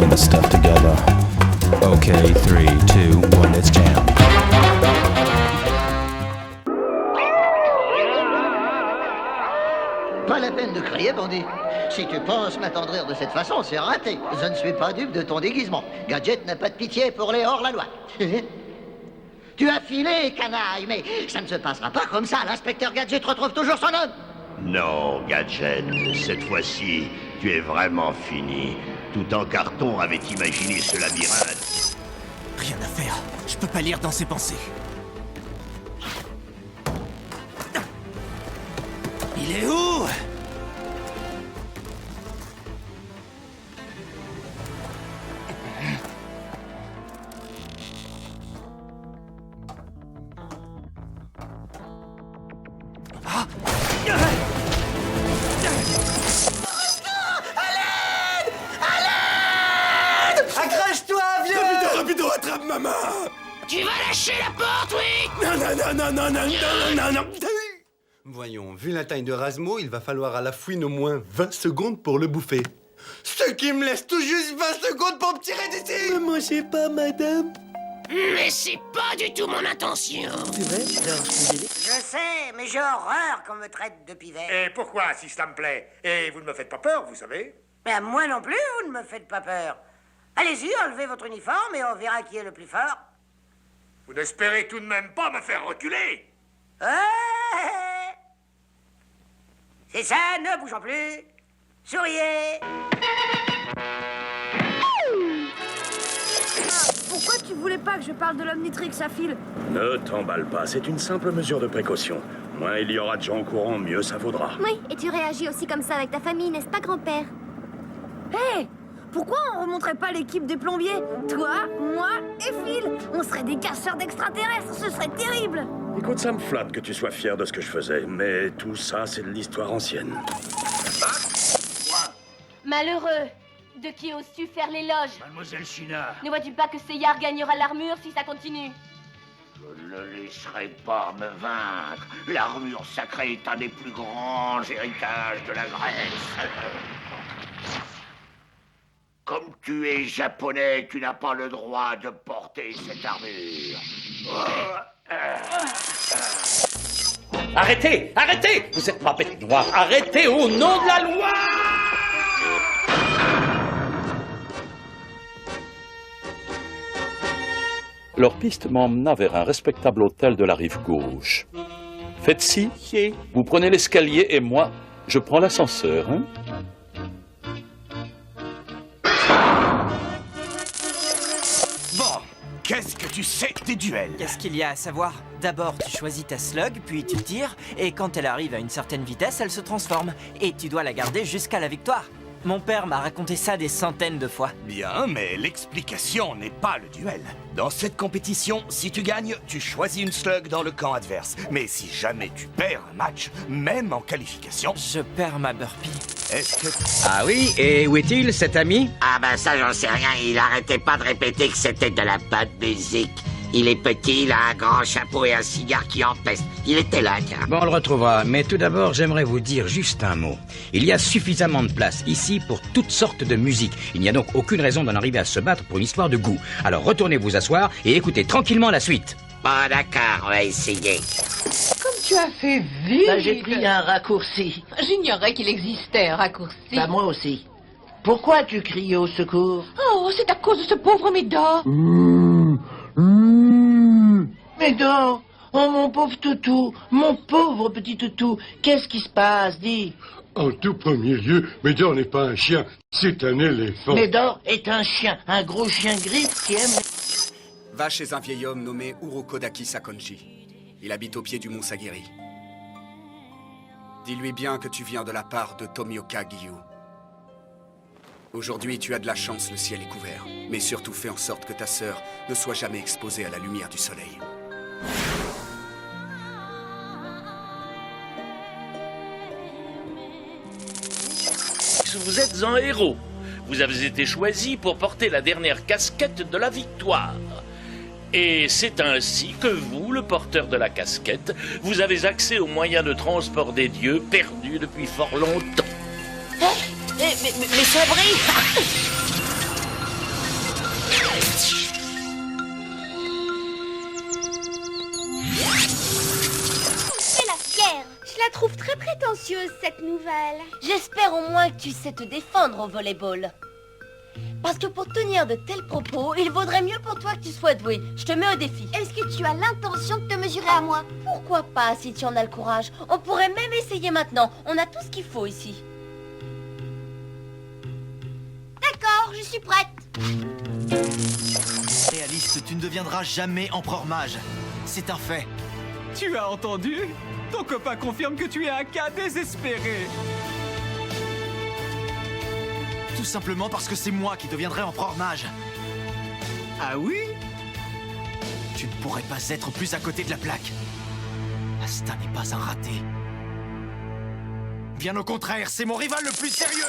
putting the stuff together. Okay, 3, 2, 1, let's jam. Pas la peine de crier, bandit. Si tu penses m'attendrir de cette façon, c'est raté. Je ne suis pas dupe de ton déguisement. Gadget n'a pas de pitié pour les hors-la-loi. Tu as filé, canaille, mais ça ne se passera pas comme ça. L'inspecteur Gadget retrouve toujours son homme. Non, Gadget, cette fois-ci, tu es vraiment fini. Tout en carton avait imaginé ce labyrinthe. Rien à faire. Je peux pas lire dans ses pensées. Il est où? Ah! Accroche-toi, vieux! Rapido, attrape maman! Tu vas lâcher la porte, oui? Non. Voyons, vu la taille de Razmo, il va falloir à la fouine au moins 20 secondes pour le bouffer. Ce qui me laisse tout juste 20 secondes pour me tirer d'ici! Ne mangez pas, madame! Mais c'est pas du tout mon intention. Je sais, mais j'ai horreur qu'on me traite de pivet. Et pourquoi, si cela me plaît? Et vous ne me faites pas peur, vous savez? Mais moi non plus, vous ne me faites pas peur. Allez-y, enlevez votre uniforme et on verra qui est le plus fort. Vous n'espérez tout de même pas me faire reculer? C'est ça, ne bougeons plus. Souriez. Pourquoi tu voulais pas que je parle de l'Omnitrix à fil? Ne t'emballe pas, c'est une simple mesure de précaution. Moins il y aura de gens au courant, mieux ça vaudra. Oui, et tu réagis aussi comme ça avec ta famille, n'est-ce pas, grand-père? Hé! Pourquoi on remonterait pas l'équipe des plombiers? Toi, moi et Phil. On serait des casseurs d'extraterrestres, ce serait terrible. Écoute, ça me flatte que tu sois fier de ce que je faisais, mais tout ça, c'est de l'histoire ancienne. Malheureux, de qui oses-tu faire l'éloge? Mademoiselle China, Ne vois-tu pas que Seyar gagnera l'armure si ça continue? je ne laisserai pas me vaincre. L'armure sacrée est un des plus grands héritages de la Grèce. Comme tu es japonais, tu n'as pas le droit de porter cette armure. Arrêtez! Arrêtez! Vous êtes pas bête noire! Arrêtez au nom de la loi! Leur piste m'emmena vers un respectable hôtel de la rive gauche. Faites ci, vous prenez l'escalier et moi, je prends l'ascenseur, hein? Bon, qu'est-ce que tu sais des duels? Qu'est-ce qu'il y a à savoir? D'abord, tu choisis ta slug, puis tu tires, et quand elle arrive à une certaine vitesse, elle se transforme. Et tu dois la garder jusqu'à la victoire. Mon père m'a raconté ça des centaines de fois. Bien, mais l'explication n'est pas le duel. Dans cette compétition, si tu gagnes, tu choisis une slug dans le camp adverse. Mais si jamais tu perds un match, même en qualification... Je perds ma burpee. Est-ce que... Ah oui, et où est-il, cet ami? Ah ben ça, j'en sais rien. Il arrêtait pas de répéter que c'était de la bonne musique. Il est petit, il a un grand chapeau et un cigare qui empeste. Il était là, tiens. Bon, on le retrouvera, mais tout d'abord, j'aimerais vous dire juste un mot. Il y a suffisamment de place ici pour toutes sortes de musique. Il n'y a donc aucune raison d'en arriver à se battre pour une histoire de goût. Alors retournez vous asseoir et écoutez tranquillement la suite. Bon, d'accord, on va essayer. Comme tu as fait vite. Bah, j'ai pris un raccourci. J'ignorais qu'il existait un raccourci. Bah, moi aussi. Pourquoi tu cries au secours? Oh, c'est à cause de ce pauvre Médor. Médor! Oh, mon pauvre toutou! Mon pauvre petit toutou! Qu'est-ce qui se passe, dis? En tout premier lieu, Médor n'est pas un chien, c'est un éléphant. Médor est un chien, un gros chien gris qui aime... Va chez un vieil homme nommé Urokodaki Sakonji. Il habite au pied du mont Sagiri. Dis-lui bien que tu viens de la part de Tomioka Gyu. Aujourd'hui, tu as de la chance, le ciel est couvert. Mais surtout, fais en sorte que ta sœur ne soit jamais exposée à la lumière du soleil. Vous êtes un héros. Vous avez été choisi pour porter la dernière casquette de la victoire. Et c'est ainsi que vous, le porteur de la casquette, vous avez accès aux moyens de transport des dieux perdus depuis fort longtemps. Mais ça brille! trouve très prétentieuse, cette nouvelle. J'espère au moins que tu sais te défendre au volleyball. Parce que pour tenir de tels propos, il vaudrait mieux pour toi que tu sois doué. Je te mets au défi. Est-ce que tu as l'intention de te mesurer à moi? Pourquoi pas, si tu en as le courage? On pourrait même essayer maintenant. On a tout ce qu'il faut ici. D'accord, je suis prête. Réaliste, tu ne deviendras jamais empereur mage. C'est un fait. Tu as entendu? Ton copain confirme que tu es un cas désespéré. Tout simplement parce que c'est moi qui deviendrai empereur mage. Ah oui? Tu ne pourrais pas être plus à côté de la plaque. Asta n'est pas un raté. Bien au contraire, c'est mon rival le plus sérieux.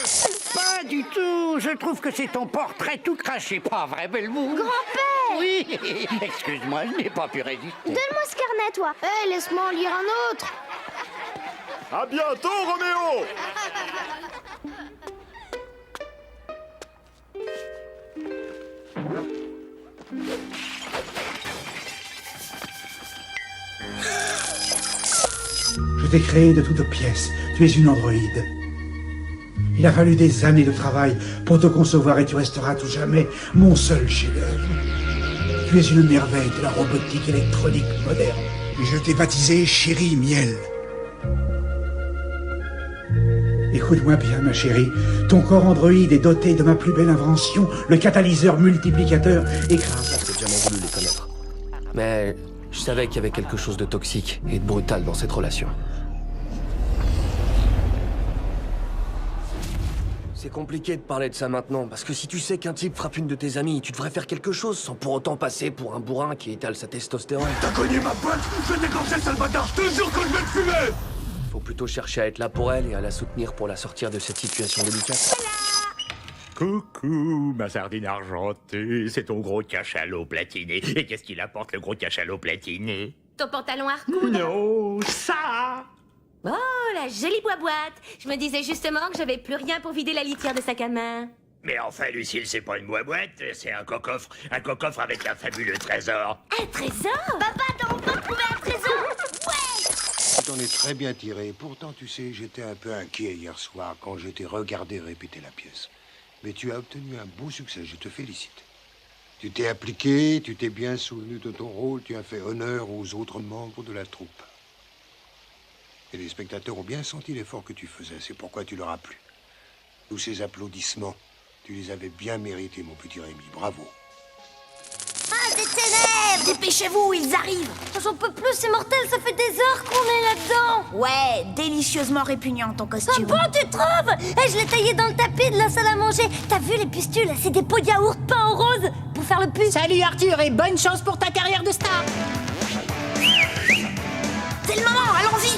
Pas du tout. Je trouve que c'est ton portrait tout craché, pas vrai, Belmont? Grand-père! Oui. Excuse-moi, je n'ai pas pu résister. Donne-moi ce carnet, toi. Hé, laisse-moi en lire un autre. À bientôt, Roméo! Je t'ai créé de toutes pièces. Tu es une androïde. Il a fallu des années de travail pour te concevoir et tu resteras à tout jamais mon seul chef-d'œuvre. Tu es une merveille de la robotique électronique moderne. Et je t'ai baptisé Chérie Miel. Écoute-moi bien, ma chérie. Ton corps androïde est doté de ma plus belle invention, le catalyseur multiplicateur écrasant. J'ai jamais voulu les connaître. Mais je savais qu'il y avait quelque chose de toxique et de brutal dans cette relation. C'est compliqué de parler de ça maintenant, parce que si tu sais qu'un type frappe une de tes amies, tu devrais faire quelque chose sans pour autant passer pour un bourrin qui étale sa testostérone. T'as cogné ma boîte? Je vais t'égorger, sale bâtard! Je te jure que je vais te fumer! Faut plutôt chercher à être là pour elle et à la soutenir pour la sortir de cette situation délicate. Coucou, ma sardine argentée, c'est ton gros cachalot platiné. Et qu'est-ce qu'il apporte, le gros cachalot platiné? Ton pantalon à recoudre. Non, ça! Oh, la jolie boîte. Je me disais justement que j'avais plus rien pour vider la litière de sac à main. Mais enfin, Lucille, c'est pas une boîte, c'est un coffre. Un coffre avec un fabuleux trésor. Un trésor? Papa, t'as enfin trouvé un trésor? Ouais! Tu t'en es très bien tiré. Pourtant, tu sais, j'étais un peu inquiet hier soir quand je t'ai regardé répéter la pièce. Mais tu as obtenu un beau succès, je te félicite. Tu t'es appliqué, tu t'es bien souvenu de ton rôle, tu as fait honneur aux autres membres de la troupe. Et les spectateurs ont bien senti l'effort que tu faisais, c'est pourquoi tu leur as plu. Tous ces applaudissements, tu les avais bien mérités, mon petit Rémi, bravo. Ah, des ténèbres! Dépêchez-vous, ils arrivent! J'en peux plus, c'est mortel, ça fait des heures qu'on est là-dedans! Ouais, délicieusement répugnant ton costume. Ah bon, tu trouves? Eh, je l'ai taillé dans le tapis de la salle à manger. T'as vu les pustules? C'est des pots de yaourt peints en rose pour faire le puce. Salut Arthur et bonne chance pour ta carrière de star. C'est le moment, allons-y!